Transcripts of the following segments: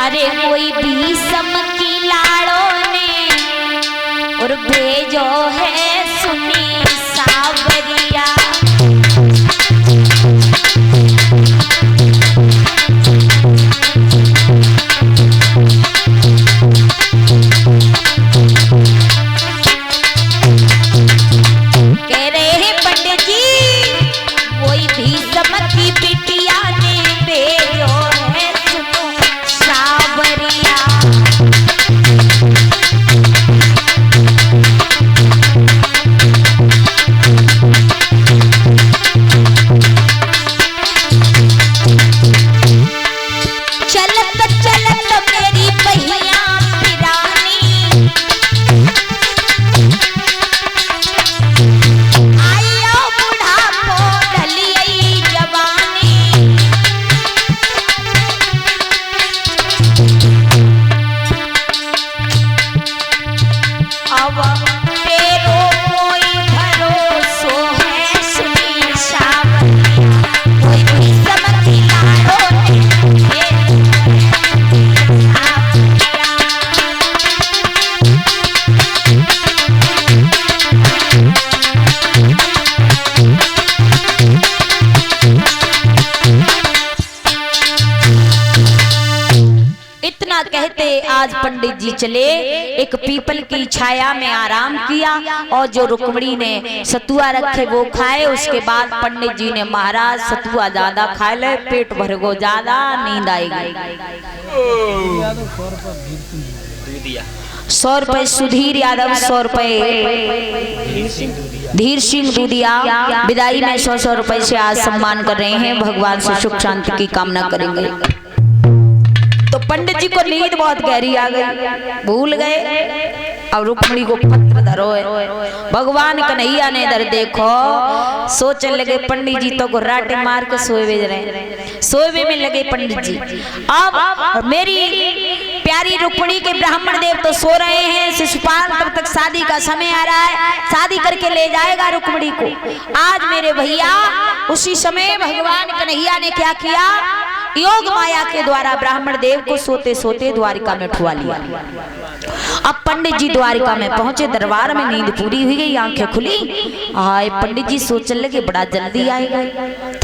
अरे कोई भीषम की लाड़ों ने और भेजो है सुनी सावरिया। कह रहे हैं पंडित जी कोई भीषम की बिटिया ने भेजो है सुनो सावरिया। चलत चलत मेरी पहिया पिरानी आयो बुढ़ापो ढलियई जवानी। अब तेरो कोई भरोसो है सुनी सावरिया। कोई भीषम की लाड़ों ने इतना कहते आज पंडित जी चले, एक पीपल की छाया में आराम किया और जो रुक्मणी ने सतुआ रखे वो खाए। उसके बाद पंडित जी ने महाराज सतुआ ज्यादा खा ले, पेट भर गो ज्यादा, नींद आएगी। 100 रुपए सुधीर यादव, 100 रुपए धीर सिंह दूधिया विदाई में 100 रुपए से आज सम्मान कर रहे हैं। भगवान से सुख शांति की कामना करेंगे। तो पंडित जी को नींद बहुत गहरी आ गई, भूल गए। अब रुक्मणी को पत्र धरो है, भगवान कन्हैया ने इधर देखो, सोचने लगे पंडित जी तो राटे मार के सोए भेज रहे, सोए में लगे पंडित जी। अब मेरी प्यारी रुक्मणी के ब्राह्मण देव तो सो रहे हैं, शिशुपाल तब तक शादी का समय आ रहा है, शादी करके ले जाएगा रुक्मणी को। आज मेरे भैया उसी समय भगवान कन्हैया ने क्या किया, योग माया के द्वारा ब्राह्मण देव को सोते सोते द्वारिका में उठवा लिया। अब पंडित जी द्वारिका में पहुंचे, दरबार में नींद पूरी हुई गई, आंखें खुली। आए पंडित जी सोचने लगे बड़ा जल्दी आएगा,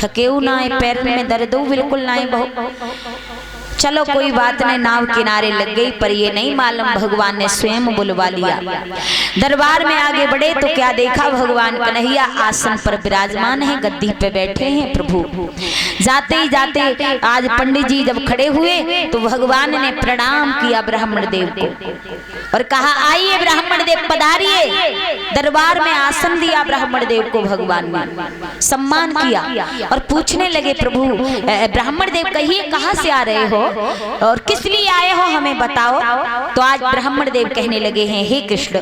थके ना आए, पैर में दर्द हो बिल्कुल ना आए। बहुत चलो कोई बात नहीं, नाव किनारे लग गई, पर ये नहीं मालूम भगवान ने स्वयं बुलवा लिया। दरबार में आगे बढ़े तो क्या देखा, भगवान कन्हैया आसन पर विराजमान है, गद्दी पे बैठे हैं प्रभु। जाते ही जाते आज पंडित जी जब खड़े हुए तो भगवान ने प्रणाम किया ब्राह्मण देव को और कहा आइए ब्राह्मण देव पधारिए। दरबार में आसन दिया ब्राह्मण देव को, भगवान ने सम्मान किया और पूछने लगे प्रभु ब्राह्मण देव कहिए कहाँ से आ रहे हो और किस लिए आए हो हमें बताओ। तो आज ब्राह्मण देव कहने लगे हैं हे कृष्ण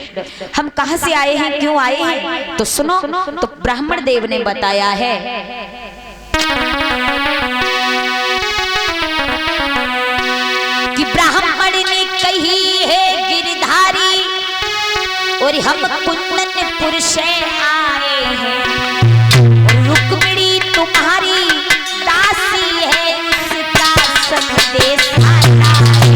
हम कहां से आए हैं, क्यों आए हैं, तो सुनो। तो ब्राह्मण देव ने बताया है कि ब्राह्मण ने कही है गिरधारी और हम कुंदनपुर से आए हैं, रुक्मिणी तुम्हारी दासी है उसका संदेश आता है।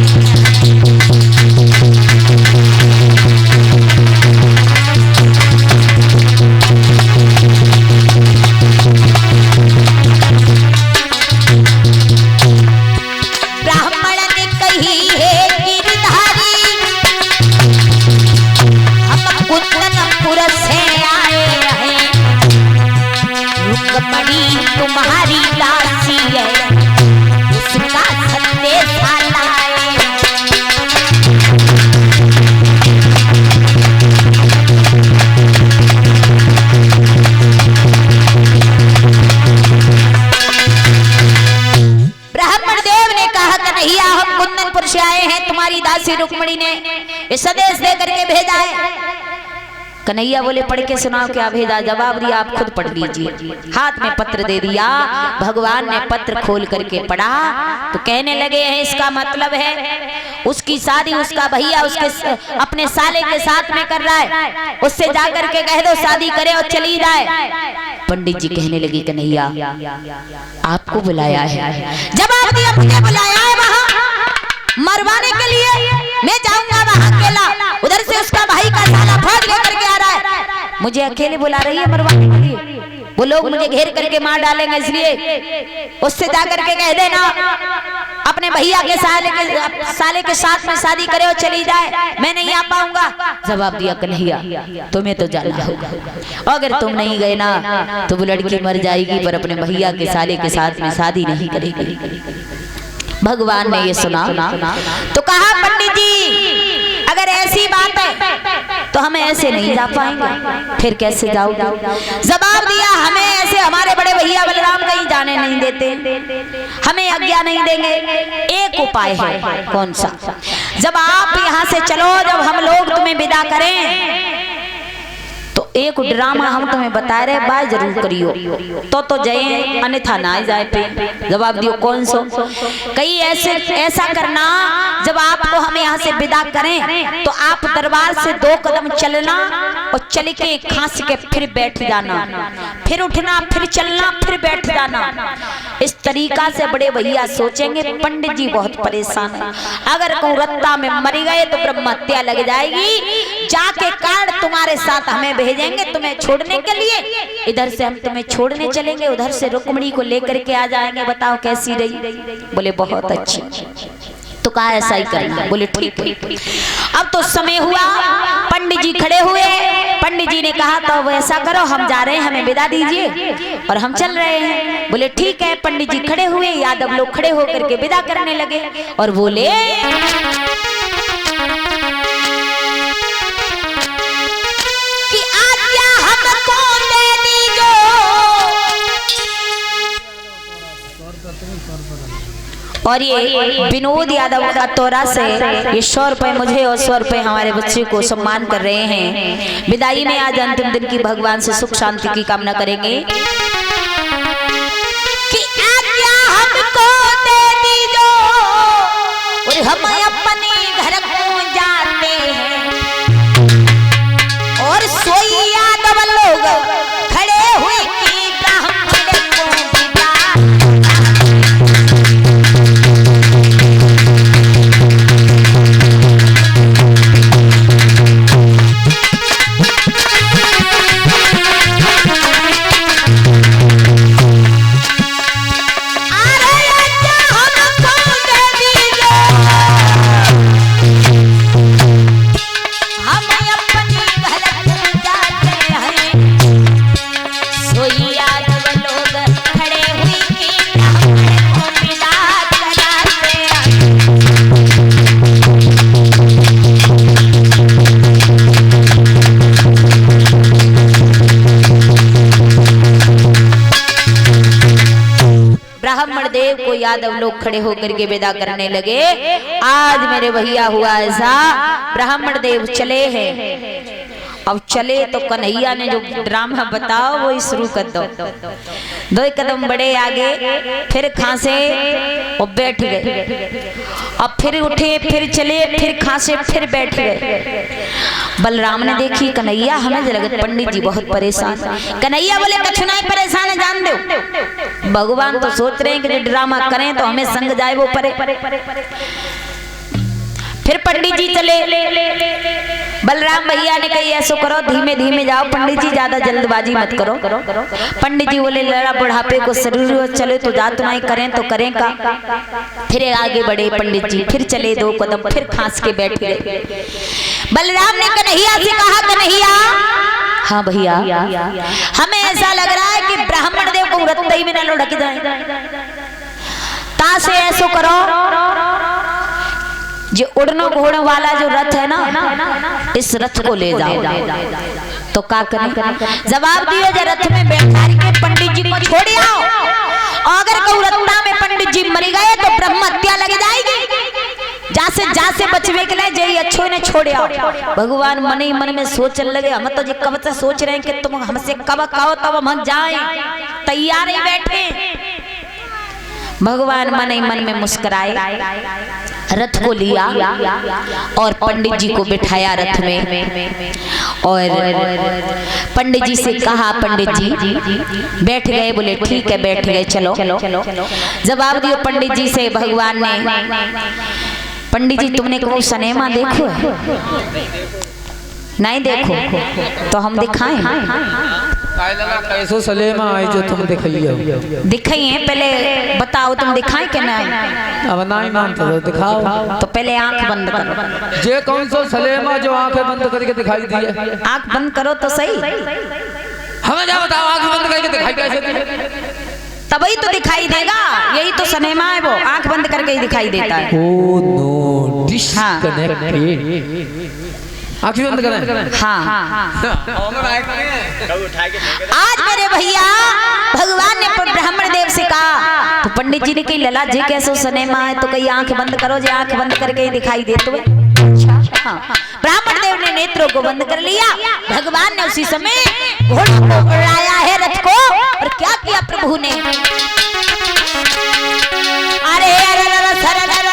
ब्राह्मण ने कही है गिरधारी हम कुंदनपुर से आए हैं, रुक्मिणी तुम्हारी दासी है उसका संदेश आता है। ब्राह्मण देव ने कहा कन्हैया हम कुंदनपुर से आए हैं, तुम्हारी दासी रुक्मिणी ने ये संदेश दे करके भेजा है। कन्हैया बोले पढ़ के सुनाओ क्या भेजा, जवाब दिया आप खुद पढ़ लीजिए। हाथ में पत्र दे दिया, भगवान ने पत्र खोल करके पढ़ा तो कहने लगे हैं इसका मतलब है उसकी शादी उसका भैया उसके अपने साले के साथ में कर रहा है, उससे जाकर के कह दो शादी करे और चली जाए। पंडित जी कहने लगे कन्हैया आपको बुलाया है, जवाब दिया मुझे बुलाया है वहां, मर मुझे अकेले बुला रही है मरवाने के लिए? वो लोग मुझे घेर करके मार डालेंगे, इसलिए उससे जाकर के कह देना अपने भैया के साले के साथ में शादी करे और चली जाए, मैं नहीं आ पाऊंगा। जवाब दिया कन्हैया तुम्हें तो जाना होगा, अगर तुम नहीं गए ना तो वो लड़की मर जाएगी पर अपने भैया के साले के साथ में शादी नहीं करेगी। भगवान ने ये सुना तो कहा पंडित जी अगर ऐसी बात है तो हमें ऐसे नहीं जा पाएंगे। फिर कैसे जाओगे? जवाब दिया हमें ऐसे हमारे बड़े भैया बलराम कहीं जाने नहीं देते, हमें आज्ञा नहीं देंगे। एक उपाय है। कौन सा? जब आप यहाँ से चलो, जब हम लोग तुम्हें विदा करें तो एक ड्रामा हम तुम्हें बता रहे बाय जरूर करियो, तो जाए अन्यथा ना जाए पे। जवाब दियो कौन सो? कहीं ऐसा करना जब आपको हम यहाँ से विदा करें तो आप दरबार से 2 कदम चलना और चल के खांस के फिर बैठ जाना, फिर उठना, फिर चलना, फिर बैठ जाना। इस तरीका से बड़े भैया सोचेंगे पंडित जी बहुत परेशान है, अगर कहूँ रत्ता में मर गए तो ब्रह्म हत्या लग जाएगी, जाके कार्ड तुम्हारे साथ हमें भेजेंगे तुम्हें छोड़ने के लिए। इधर से हम तुम्हें छोड़ने चलेंगे, उधर से रुक्मणी को लेकर के आ जाएंगे। बताओ कैसी रही? बोले बहुत अच्छी। तो कहा ऐसा ही करना। बोले ठीक है। अब तो समय हुआ, पंडित जी खड़े हुए। पंडित जी ने कहा तो वैसा करो, हम जा रहे हैं, हमें विदा दीजिए और हम चल रहे हैं। बोले ठीक है। पंडित जी खड़े हुए, यादव लोग खड़े होकर के विदा करने लगे और बोले और ये विनोद यादव का तोरा से ये 100 रुपए मुझे और 100 रुपए हमारे बच्चे को सम्मान कर रहे हैं। विदाई में आज अंतिम दिन की भगवान से सुख शांति की कामना करेंगे कि आज्ञा हमको दे दीजो और हम अपने घर को जाते हैं। और सोई यादव लोग खड़े हुए यादव लोग खड़े होकर के विदा करने लगे। आज मेरे भैया हुआ ऐसा, ब्राह्मण देव चले हैं। अब चले तो कन्हैया ने जो ड्रामा बताओ वो ही शुरू कर दो। 2 कदम बढ़े आगे, फिर खांसे और बैठ गए, अब फिर उठे, फिर चले, फिर खांसे, फिर बैठ गए। बलराम ने देखी कन्हैया हमें लगत पंडित जी बहुत परेशान। कन्हैया बोले कछु नहीं परेशान है, जान दो। भगवान तो सोच रहे हैं कि जो ड्रामा करें तो हमें संग जाए वो परे। फिर पंडित जी चले। बलराम भैया ने कही ऐसो करो, धीमे धीमे जाओ पंडित जी, ज्यादा जल्दबाजी मत करो। पंडित जी बोले लड़ा बुढ़ापे को शरीर चले तो जा तो नहीं, करें तो करें का। फिर आगे बढ़े पंडित जी, फिर चले 2 कदम, फिर खांस के बैठ गए। बलराम ने कन्हैया से कहा कन्हैया, हाँ भैया हमें ऐसा लग रहा है कि ब्राह्मण देव को रत्ते ही में न लुढ़क जाए, तासे ऐसो करो जो उड़नो घोड़े वाला जो रथ है ना, इस रथ को ले जाओ। तो क्या करें? जवाब दिए जो रथ में बैठा के पंडित जी को छोड़ आओ, अगर कौरत्ता में पंडित जी मर गए तो ब्रह्म हत्या लग जाएगी। जासे बचवे के लिए जय अच्छो ने छोड़े आओ। भगवान मन ही मन में सोचने लगे, हम तो जी कब से सोच रहे हैं कि तुम हमसे कब कहो तब हम जाएं, तैयार ही बैठे। भगवान मन ही मन में मुस्कुराए, रथ को लिया और पंडित जी को बिठाया रथ में और पंडित जी से कहा पंडित जी बैठ गए। बोले ठीक है बैठ गए, चलो। जवाब दियो पंडित जी से भगवान ने, पंडित जी तुमने कहो सनेमा देखो है? नहीं देखो तो हम दिखाएं। कैसो सलेमा आई जो तुम दिखाइयो दिखाइए, पहले बताओ तुम दिखाएं कि नहीं? अब नहीं मानते तो दिखाओ। तो पहले आंख बंद करो। जे कौन सा सलेमा जो आंखें बंद करके दिखाई दिए? आंख बंद करो तो सही। हमें क्या बताओ, आंख बंद करके दिखाई कैसे दिए? तभी तो दिखाई देगा, यही तो सनेमा है, वो आंख बंद करके ही दिखाई देता है। Oh no, disconnected. आंखें बंद करें। हाँ। आज मेरे भैया भगवान ने ब्राह्मण देव से कहा, तो पंडित जी ने कही लला जी कैसे सनेमा है, तो कही आंख बंद करो, जो आंख बंद करके ही दिखाई दे तो। हाँ। ब्राह्मण देव ने नेत्रों को बंद कर लिया। भगवान ने उसी समय घोड़े को उड़ाया है, रथ को, और क्या किया प्रभु ने? अरे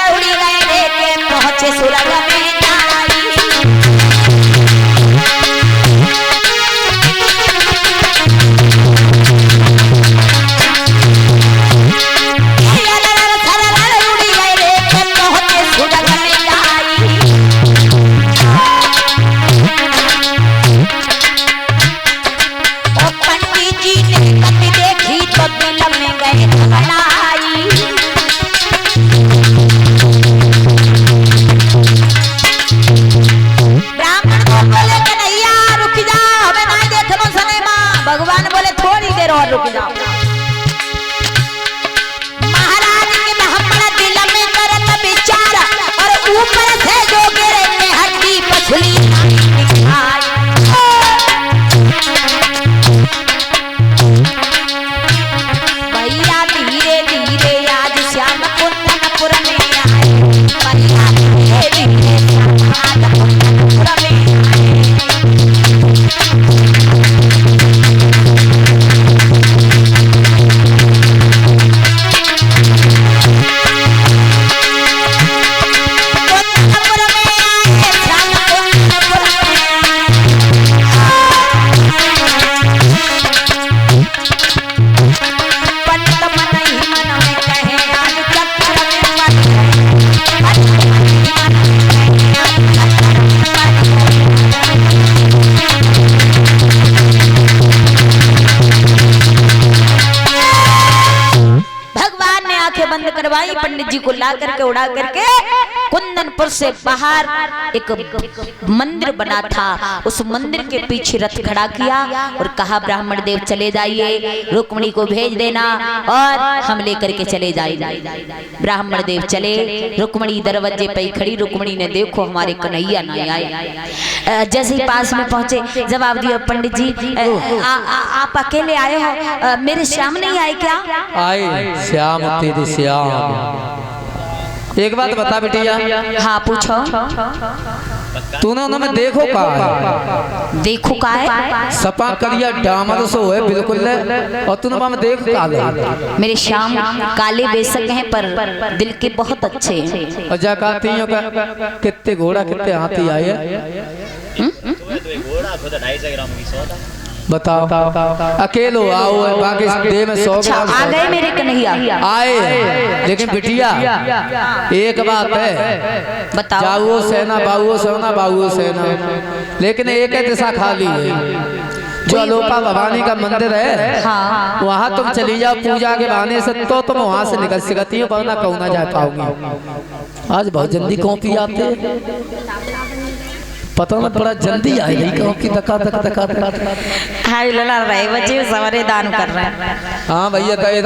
उड़ी गए रे, पहुंचे सुरंग में। महाराज के ब्राह्मण दिल में करत विचार, और ऊपर से जो गिरे में हड्डी पछली भैया धीरे धीरे आज श्याम कुंदनपुर में आए। भैया धीरे धीरे आज कुंदनपुर में बंद करवाई। पंडित जी को ला करके उड़ा करके कुंदनपुर से बाहर एक मंदिर बना था, उस मंदिर के पीछे रथ खड़ा किया और कहा ब्राह्मण देव चले जाइए, रुक्मिणी को भेज देना और हम लेकर के चले जाएंगे। ब्राह्मण देव चले, रुक्मिणी दरवाजे पे खड़ी। रुक्मिणी ने देखो हमारे कन्हैया नहीं आए। जैसे ही पास में पहुंचे जवाब दिया, पंडित जी आप अकेले आए हो, मेरे श्याम नहीं आए क्या? आए श्याम तेरे श्याम। एक बात बता बेटिया। हाँ पूछो। तूने उन्हें देखो का है? देखो का है? सपा करिया डामर सो है बिल्कुल, और तूने वहां देखो काले। मेरे श्याम काले बेशक हैं पर दिल के बहुत अच्छे हैं। और जाकातियों का कितने घोड़ा कितने हाथी आए? बताओ। अकेलो आओ, बाकी दे में 100 आ गए मेरे कन्हैया। आए, लेकिन बिटिया एक बात है, बताओ। जाओ सेना बाबू सेना बाबू सेना, लेकिन एक दिशा खाली है जो अलोपा भवानी का मंदिर है। हाँ। वहाँ तुम चली जाओ पूजा के बहाने से, तो तुम वहाँ से निकल सकती हो, वरना कहूँ ना जा पाओगी। आज बहुत जल्दी कॉपी आते पता ना बड़ा जल्दी आई गई कॉपी, धक्का धक्का धक्का धक्का। हाय लला रहे बच्चे सवारे दान कर रहे हैं। हाँ भैया कहे